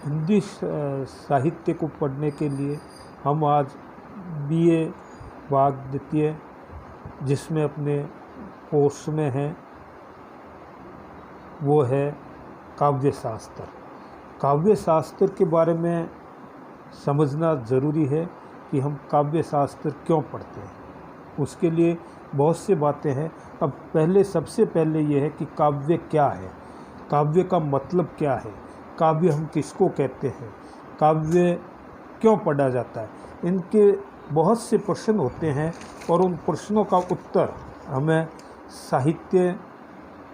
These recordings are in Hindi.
हिंदी साहित्य को पढ़ने के लिए हम आज बीए भाग द्वितीय जिसमें अपने कोर्स में हैं वो है काव्य शास्त्र। काव्य शास्त्र के बारे में समझना ज़रूरी है कि हम काव्य शास्त्र क्यों पढ़ते हैं। उसके लिए बहुत सी बातें हैं। अब सबसे पहले ये है कि काव्य क्या है, काव्य का मतलब क्या है, काव्य हम किसको कहते हैं, काव्य क्यों पढ़ा जाता है। इनके बहुत से प्रश्न होते हैं और उन प्रश्नों का उत्तर हमें साहित्य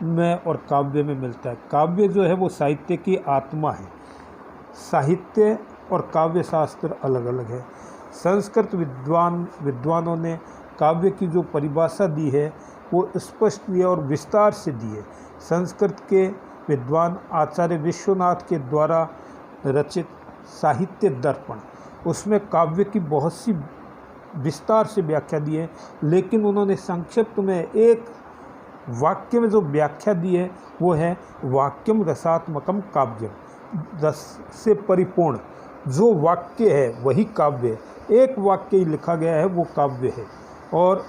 में और काव्य में मिलता है। काव्य जो है वो साहित्य की आत्मा है। साहित्य और काव्य शास्त्र अलग अलग है। संस्कृत विद्वानों ने काव्य की जो परिभाषा दी है वो स्पष्ट दी है और विस्तार से दी है। संस्कृत के विद्वान आचार्य विश्वनाथ के द्वारा रचित साहित्य दर्पण, उसमें काव्य की बहुत सी विस्तार से व्याख्या दी है, लेकिन उन्होंने संक्षिप्त में एक वाक्य में जो व्याख्या दी है वो है वाक्यम रसात्मकम काव्यम। रस से परिपूर्ण जो वाक्य है वही काव्य है। एक वाक्य ही लिखा गया है वो काव्य है और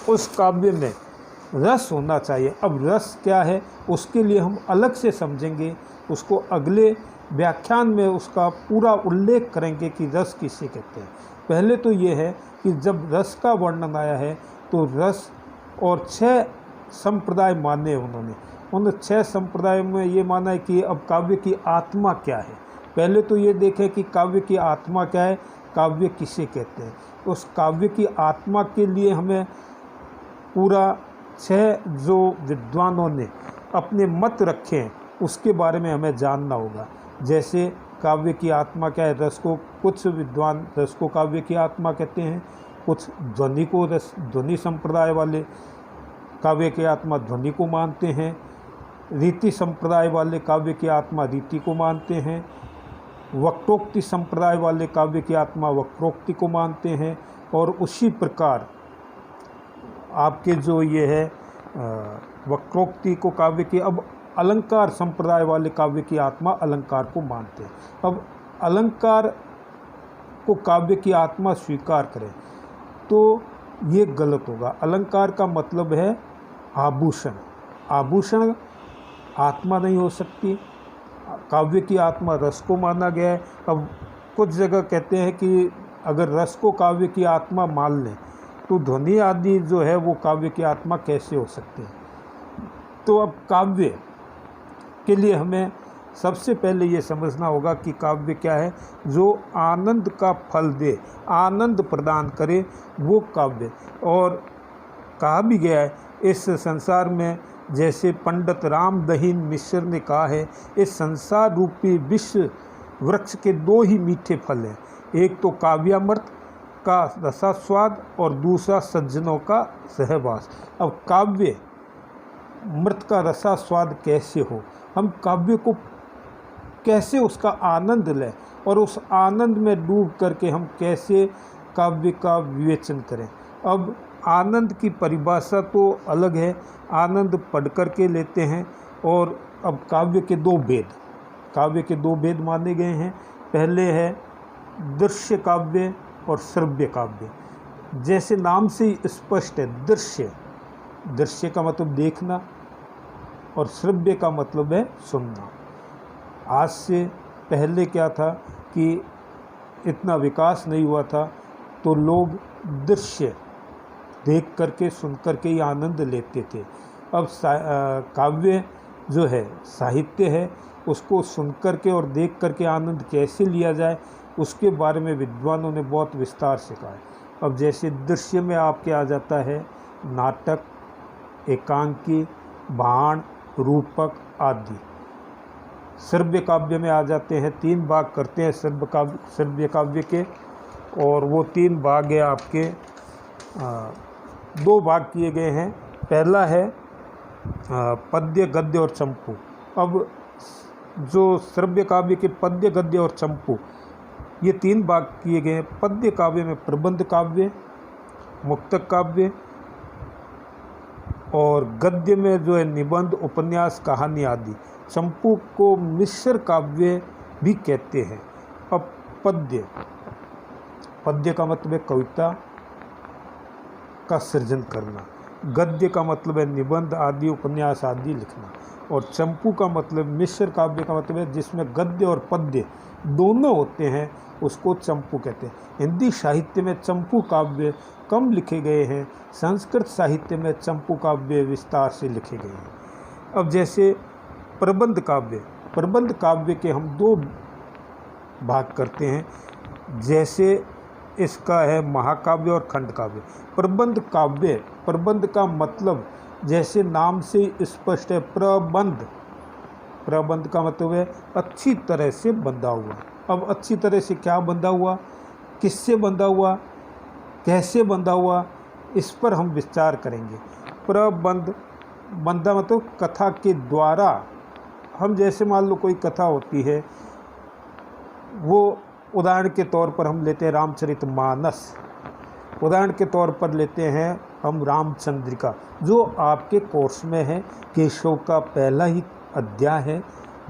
उस काव्य में रस होना चाहिए। अब रस क्या है उसके लिए हम अलग से समझेंगे, उसको अगले व्याख्यान में उसका पूरा उल्लेख करेंगे कि रस किसे कहते हैं। पहले तो ये है कि जब रस का वर्णन आया है तो रस और 6 संप्रदाय माने उन्होंने। उन 6 संप्रदायों में ये माना है कि अब काव्य की आत्मा क्या है। पहले तो ये देखें कि काव्य की आत्मा क्या है, काव्य किसे कहते हैं। उस काव्य की आत्मा के लिए हमें पूरा 6 जो विद्वानों ने अपने मत रखे हैं उसके बारे में हमें जानना होगा। जैसे काव्य की आत्मा क्या है, रस को कुछ विद्वान रस को काव्य की आत्मा कहते हैं, कुछ ध्वनि को ध्वनि संप्रदाय वाले काव्य की आत्मा ध्वनि को मानते हैं, रीति संप्रदाय वाले काव्य की आत्मा रीति को मानते हैं, वक्रोक्ति संप्रदाय वाले काव्य की आत्मा वक्रोक्ति को मानते हैं। और उसी प्रकार आपके जो ये है वक्रोक्ति को काव्य की, अब अलंकार संप्रदाय वाले काव्य की आत्मा अलंकार को मानते हैं। अब अलंकार को काव्य की आत्मा स्वीकार करें तो ये गलत होगा। अलंकार का मतलब है आभूषण। आभूषण आत्मा नहीं हो सकती। काव्य की आत्मा रस को माना गया है। अब कुछ जगह कहते हैं कि अगर रस को काव्य की आत्मा मान लें तो ध्वनि आदि जो है वो काव्य की आत्मा कैसे हो सकती है। तो अब काव्य के लिए हमें सबसे पहले ये समझना होगा कि काव्य क्या है, जो आनंद का फल दे, आनंद प्रदान करे, वो काव्य। और कहा भी गया है इस संसार में, जैसे पंडित रामदहीन मिश्र ने कहा है, इस संसार रूपी विश्व वृक्ष के 2 ही मीठे फल हैं, एक तो काव्यामृत का रसास्वाद और दूसरा सज्जनों का सहवास। अब काव्य मृत का रसास्वाद कैसे हो, हम काव्य को कैसे उसका आनंद लें और उस आनंद में डूब करके हम कैसे काव्य का विवेचन करें। अब आनंद की परिभाषा तो अलग है, आनंद पढ़ करके लेते हैं। और अब काव्य के 2 भेद माने गए हैं। पहले है दृश्य काव्य और श्रव्य काव्य। जैसे नाम से ही स्पष्ट है, दृश्य का मतलब देखना और श्रव्य का मतलब है सुनना। आज से पहले क्या था कि इतना विकास नहीं हुआ था तो लोग दृश्य देख करके सुन करके ही आनंद लेते थे। अब काव्य जो है साहित्य है, उसको सुन करके और देख करके आनंद कैसे लिया जाए उसके बारे में विद्वानों ने बहुत विस्तार से कहा है। अब जैसे दृश्य में आपके आ जाता है नाटक, एकांकी, बाण, रूपक आदि। श्रव्य काव्य में आ जाते हैं, 3 भाग करते हैं श्रव्य काव्य के, और वो 3 भाग है आपके 2 भाग किए गए हैं। पहला है पद्य, गद्य और चंपू। अब जो श्रव्य काव्य के पद्य, गद्य और चंपू ये 3 भाग किए गए हैं। पद्य काव्य में प्रबंध काव्य, मुक्तक काव्य, और गद्य में जो है निबंध, उपन्यास, कहानी आदि। चंपू को मिश्र काव्य भी कहते हैं। अब पद्य, पद्य का मतलब है कविता का सृजन करना, गद्य का मतलब है निबंध आदि उपन्यास आदि लिखना, और चंपू का मतलब मिश्र काव्य का मतलब है जिसमें गद्य और पद्य दोनों होते हैं, उसको चंपू कहते हैं। हिंदी साहित्य में चंपू काव्य कम लिखे गए हैं, संस्कृत साहित्य में चंपू काव्य विस्तार से लिखे गए हैं। अब जैसे प्रबंध काव्य, प्रबंध काव्य के हम दो भाग करते हैं, जैसे इसका है महाकाव्य और खंड काव्य। प्रबंध काव्य, प्रबंध का मतलब जैसे नाम से स्पष्ट है, प्रबंध, प्रबंध का मतलब है अच्छी तरह से बंधा हुआ। अब अच्छी तरह से क्या बंधा हुआ, किससे बंधा हुआ, कैसे बंधा हुआ, इस पर हम विचार करेंगे। प्रबंध, बंधा मतलब कथा के द्वारा, हम जैसे मान लो कोई कथा होती है, वो उदाहरण के तौर पर हम लेते हैं रामचरितमानस, उदाहरण के तौर पर लेते हैं हम रामचंद्रिका, जो आपके कोर्स में है, केशव का पहला ही अध्याय है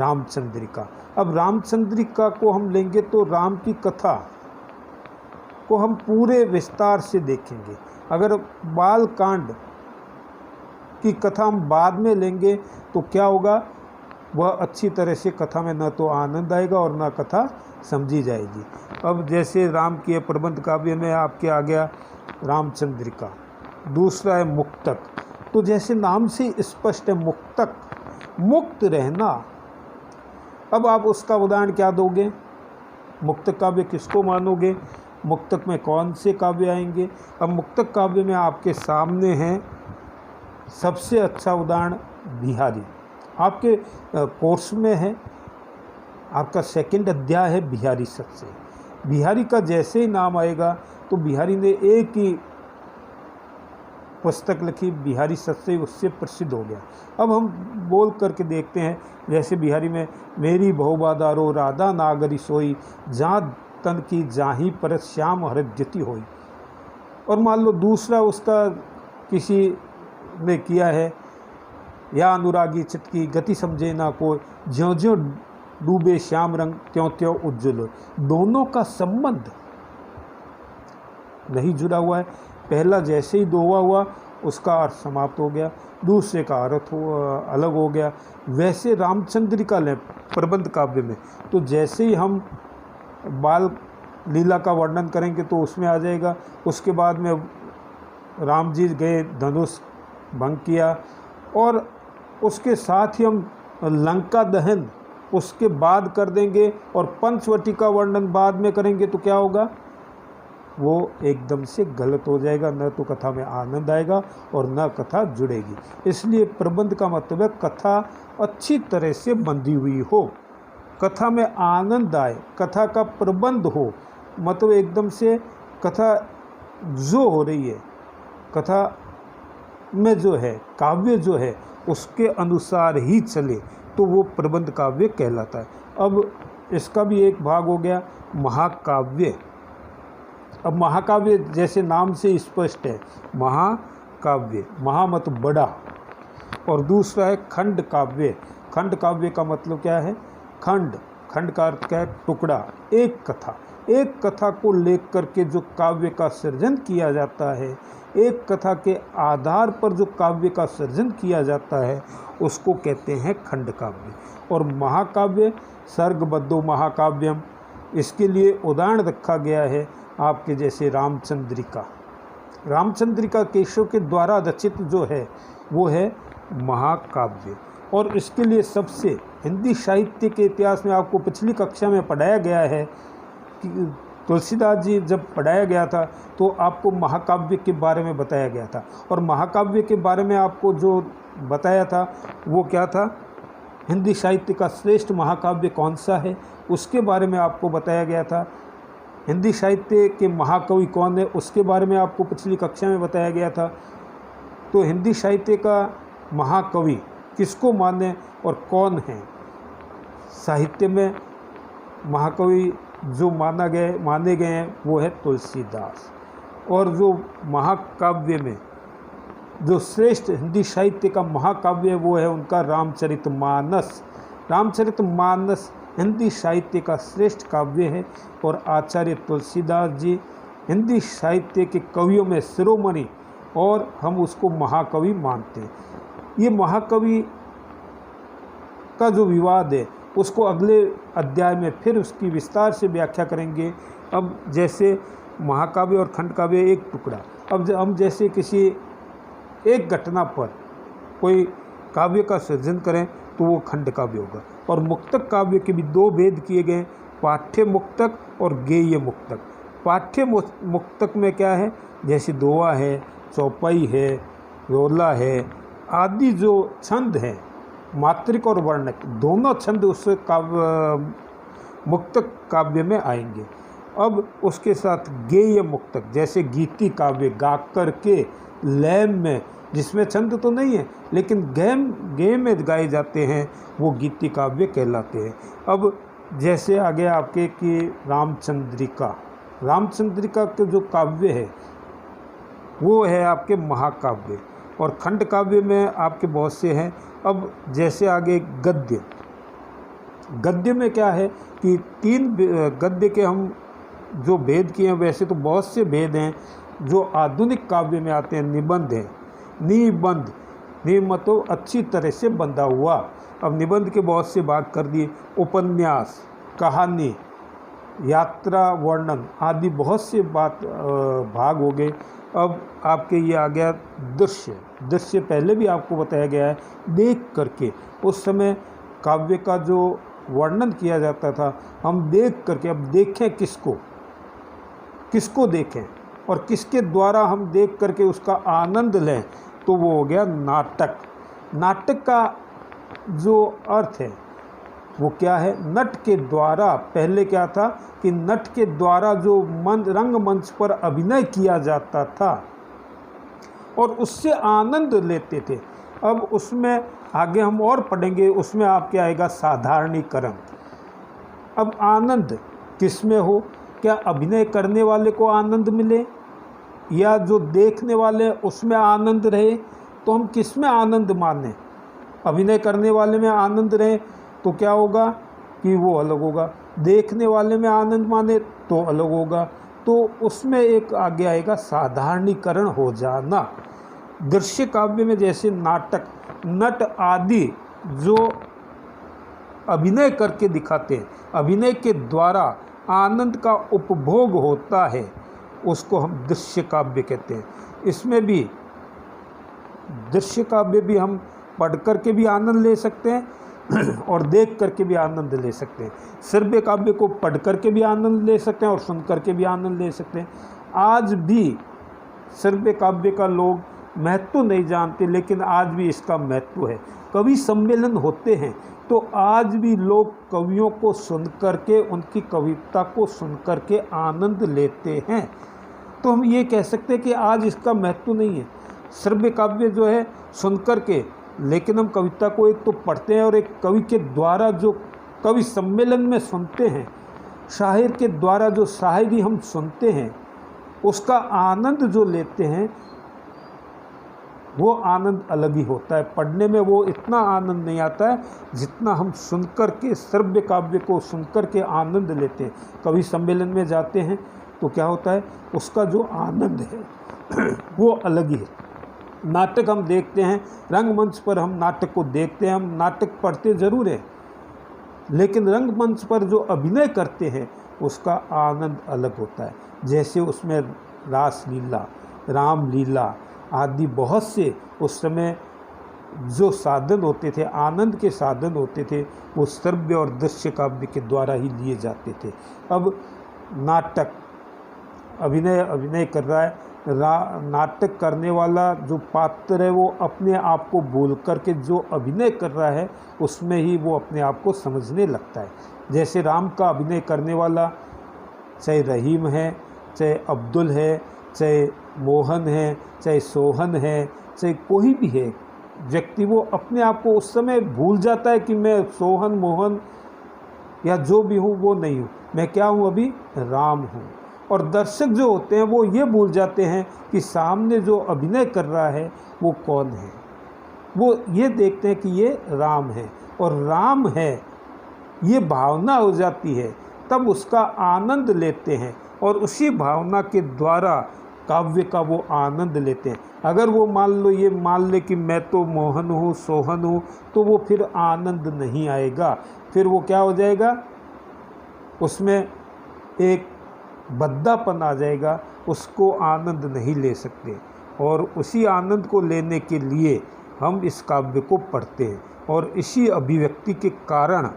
रामचंद्रिका। अब रामचंद्रिका को हम लेंगे तो राम की कथा को हम पूरे विस्तार से देखेंगे। अगर बाल कांड की कथा हम बाद में लेंगे तो क्या होगा, वह अच्छी तरह से कथा में न तो आनंद आएगा और न कथा समझी जाएगी। अब जैसे राम की प्रबंध काव्य में आपके आ गया रामचंद्रिका, दूसरा है मुक्तक। तो जैसे नाम से स्पष्ट है मुक्तक, मुक्त रहना। अब आप उसका उदाहरण क्या दोगे, मुक्तक काव्य किसको मानोगे, मुक्तक में कौन से काव्य आएंगे। अब मुक्तक काव्य में आपके सामने हैं सबसे अच्छा उदाहरण बिहारी, आपके कोर्स में है, आपका सेकंड अध्याय है बिहारी सत्से। बिहारी का जैसे ही नाम आएगा तो बिहारी ने एक ही पुस्तक लिखी बिहारी सत्से, उससे प्रसिद्ध हो गया। अब हम बोल करके देखते हैं, जैसे बिहारी में मेरी बहुबादारो राधा नागरी सोई, जहाँ तन की जाही पर श्याम हरत ज्योति होई। और मान लो दूसरा उसका किसी ने किया है, या अनुरागी चित्त की गति समझे ना कोई, ज्यों ज्यों डूबे श्याम रंग त्यों त्यों उज्ज्वल हो। दोनों का संबंध नहीं जुड़ा हुआ है। पहला जैसे ही दोहा हुआ उसका अर्थ समाप्त हो गया, दूसरे का अर्थ अलग हो गया। वैसे रामचंद्रिका लें प्रबंध काव्य में, तो जैसे ही हम बाल लीला का वर्णन करेंगे तो उसमें आ जाएगा। उसके बाद में राम जी गए, धनुष भंग किया, और उसके साथ ही हम लंका दहन उसके बाद कर देंगे, और पंचवटी का वर्णन बाद में करेंगे तो क्या होगा, वो एकदम से गलत हो जाएगा। न तो कथा में आनंद आएगा और न कथा जुड़ेगी। इसलिए प्रबंध का मतलब है कथा अच्छी तरह से बंधी हुई हो, कथा में आनंद आए, कथा का प्रबंध हो, मतलब एकदम से कथा जो हो रही है, कथा में जो है, काव्य जो है, उसके अनुसार ही चले, तो वो प्रबंध काव्य कहलाता है। अब इसका भी एक भाग हो गया महाकाव्य। अब महाकाव्य जैसे नाम से स्पष्ट है, महाकाव्य, महा मतलब बड़ा, और दूसरा है खंड काव्य। खंड काव्य का मतलब क्या है, खंड, खंड का अर्थ क्या है, टुकड़ा। एक कथा, एक कथा को लेकर के जो काव्य का सृजन किया जाता है, एक कथा के आधार पर जो काव्य का सृजन किया जाता है, उसको कहते हैं खंड काव्य। और महाकाव्य सर्गबद्धो महाकाव्यम, इसके लिए उदाहरण रखा गया है आपके जैसे रामचंद्रिका। रामचंद्रिका केशव के द्वारा रचित जो है वो है महाकाव्य। और इसके लिए सबसे हिंदी साहित्य के इतिहास में आपको पिछली कक्षा में पढ़ाया गया है कि तुलसीदास जी जब पढ़ाया गया था तो आपको महाकाव्य के बारे में बताया गया था। और महाकाव्य के बारे में आपको जो बताया था वो क्या था, हिंदी साहित्य का श्रेष्ठ महाकाव्य कौन सा है, उसके बारे में आपको बताया गया था। हिंदी साहित्य के महाकवि कौन है, उसके बारे में आपको पिछली कक्षा में बताया गया था। तो हिंदी साहित्य का महाकवि किसको माने और कौन है, साहित्य में महाकवि जो माने गए हैं वो है तुलसीदास। और जो महाकाव्य में जो श्रेष्ठ हिंदी साहित्य का महाकाव्य है वो है उनका रामचरितमानस। रामचरितमानस हिंदी साहित्य का श्रेष्ठ काव्य है और आचार्य तुलसीदास जी हिंदी साहित्य के कवियों में शिरोमणि और हम उसको महाकवि मानते हैं। ये महाकवि का जो विवाद है उसको अगले अध्याय में फिर उसकी विस्तार से व्याख्या करेंगे। अब जैसे महाकाव्य और खंड काव्य एक टुकड़ा, अब हम जैसे किसी एक घटना पर कोई काव्य का सृजन करें तो वो खंड काव्य होगा। और मुक्तक काव्य के भी दो भेद किए गए, पाठ्य मुक्तक और गेय मुक्तक। पाठ्य मुक्तक में क्या है, जैसे दोहा है, चौपाई है, रोला है आदि जो छंद हैं, मात्रिक और वर्णक दोनों छंद उस मुक्तक काव्य में आएंगे। अब उसके साथ गेय मुक्तक, जैसे गीति काव्य गा कर के लय में, जिसमें छंद तो नहीं है लेकिन गेय में गाए जाते हैं, वो गीति काव्य कहलाते हैं। अब जैसे आ गया आपके कि रामचंद्रिका, रामचंद्रिका के जो काव्य है वो है आपके महाकाव्य। और खंड काव्य में आपके बहुत से हैं। अब जैसे आगे गद्य, गद्य में क्या है कि तीन गद्य के हम जो भेद किए हैं, वैसे तो बहुत से भेद हैं जो आधुनिक काव्य में आते हैं। निबंध है, निबंध, मतलब अच्छी तरह से बंधा हुआ। अब निबंध के बहुत से भाग कर दिए, उपन्यास, कहानी, यात्रा वर्णन आदि बहुत से भाग हो गए। अब आपके ये आ गया दृश्य, दृश्य पहले भी आपको बताया गया है, देख करके उस समय काव्य का जो वर्णन किया जाता था, हम देख करके, अब देखें किसको, किसको देखें और किसके द्वारा हम देख करके उसका आनंद लें, तो वो हो गया नाटक। नाटक का जो अर्थ है वो क्या है, नट के द्वारा, पहले क्या था कि नट के द्वारा जो रंगमंच पर अभिनय किया जाता था और उससे आनंद लेते थे। अब उसमें आगे हम और पढ़ेंगे, उसमें आपके आएगा साधारणीकरण। अब आनंद किस में हो, क्या अभिनय करने वाले को आनंद मिले या जो देखने वाले उसमें आनंद रहे, तो हम किस में आनंद माने। अभिनय करने वाले में आनंद रहे तो क्या होगा कि वो अलग होगा, देखने वाले में आनंद माने तो अलग होगा। तो उसमें एक आगे आएगा साधारणीकरण हो जाना। दृश्य काव्य में जैसे नाटक, नट आदि जो अभिनय करके दिखाते हैं, अभिनय के द्वारा आनंद का उपभोग होता है, उसको हम दृश्य काव्य कहते हैं। इसमें भी दृश्य काव्य भी हम पढ़ करके भी आनंद ले सकते हैं और देख करके भी आनंद ले सकते हैं। श्रव्य काव्य को पढ़ करके भी आनंद ले सकते हैं और सुन करके भी आनंद ले सकते हैं। आज भी श्रव्य काव्य का लोग महत्व नहीं जानते, लेकिन आज भी इसका महत्व है। कवि सम्मेलन होते हैं तो आज भी लोग कवियों को सुन करके, उनकी कविता को सुन करके आनंद लेते हैं। तो हम ये कह सकते हैं कि आज इसका महत्व नहीं है। श्रव्य काव्य जो है सुन करके, लेकिन हम कविता को एक तो पढ़ते हैं और एक कवि के द्वारा जो कवि सम्मेलन में सुनते हैं, शायर के द्वारा जो शायरी हम सुनते हैं, उसका आनंद जो लेते हैं वो आनंद अलग ही होता है। पढ़ने में वो इतना आनंद नहीं आता है जितना हम सुनकर के, श्रव्य काव्य को सुनकर के आनंद लेते हैं। कवि सम्मेलन में जाते हैं तो क्या होता है, उसका जो आनंद है वो अलग ही है। नाटक हम देखते हैं, रंगमंच पर हम नाटक को देखते हैं, हम नाटक पढ़ते ज़रूर हैं, लेकिन रंगमंच पर जो अभिनय करते हैं उसका आनंद अलग होता है। जैसे उसमें रासलीला, रामलीला आदि बहुत से उस समय जो साधन होते थे, आनंद के साधन होते थे, वो श्रव्य और दृश्य काव्य के द्वारा ही लिए जाते थे। अब नाटक, अभिनय कर रहा है, नाटक करने वाला जो पात्र है वो अपने आप को भूल करके जो अभिनय कर रहा है उसमें ही वो अपने आप को समझने लगता है। जैसे राम का अभिनय करने वाला चाहे रहीम है, चाहे अब्दुल है, चाहे मोहन है, चाहे सोहन है, चाहे कोई भी है व्यक्ति, वो अपने आप को उस समय भूल जाता है कि मैं सोहन, मोहन या जो भी हूँ वो नहीं हूँ, मैं क्या हूँ, अभी राम हूँ। और दर्शक जो होते हैं वो ये भूल जाते हैं कि सामने जो अभिनय कर रहा है वो कौन है, वो ये देखते हैं कि ये राम है। और राम है ये भावना हो जाती है, तब उसका आनंद लेते हैं और उसी भावना के द्वारा काव्य का वो आनंद लेते हैं। अगर वो मान ले कि मैं तो मोहन हूँ, सोहन हूँ, तो वो फिर आनंद नहीं आएगा, फिर वो क्या हो जाएगा, उसमें एक बद्दापन आ जाएगा, उसको आनंद नहीं ले सकते। और उसी आनंद को लेने के लिए हम इस काव्य को पढ़ते हैं और इसी अभिव्यक्ति के कारण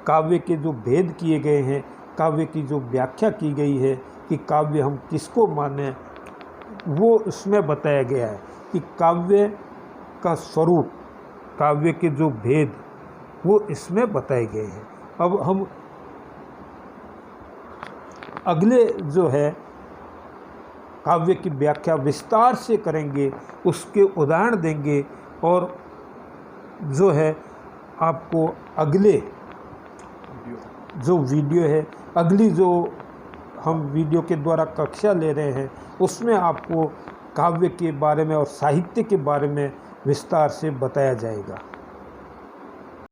काव्य के जो भेद किए गए हैं, काव्य की जो व्याख्या की गई है कि काव्य हम किसको माने, वो उसमें बताया गया है कि काव्य का स्वरूप, काव्य के जो भेद वो इसमें बताए गए हैं। अब हम अगले जो है काव्य की व्याख्या विस्तार से करेंगे, उसके उदाहरण देंगे और जो है आपको अगले जो वीडियो है, अगली जो हम वीडियो के द्वारा कक्षा ले रहे हैं, उसमें आपको काव्य के बारे में और साहित्य के बारे में विस्तार से बताया जाएगा।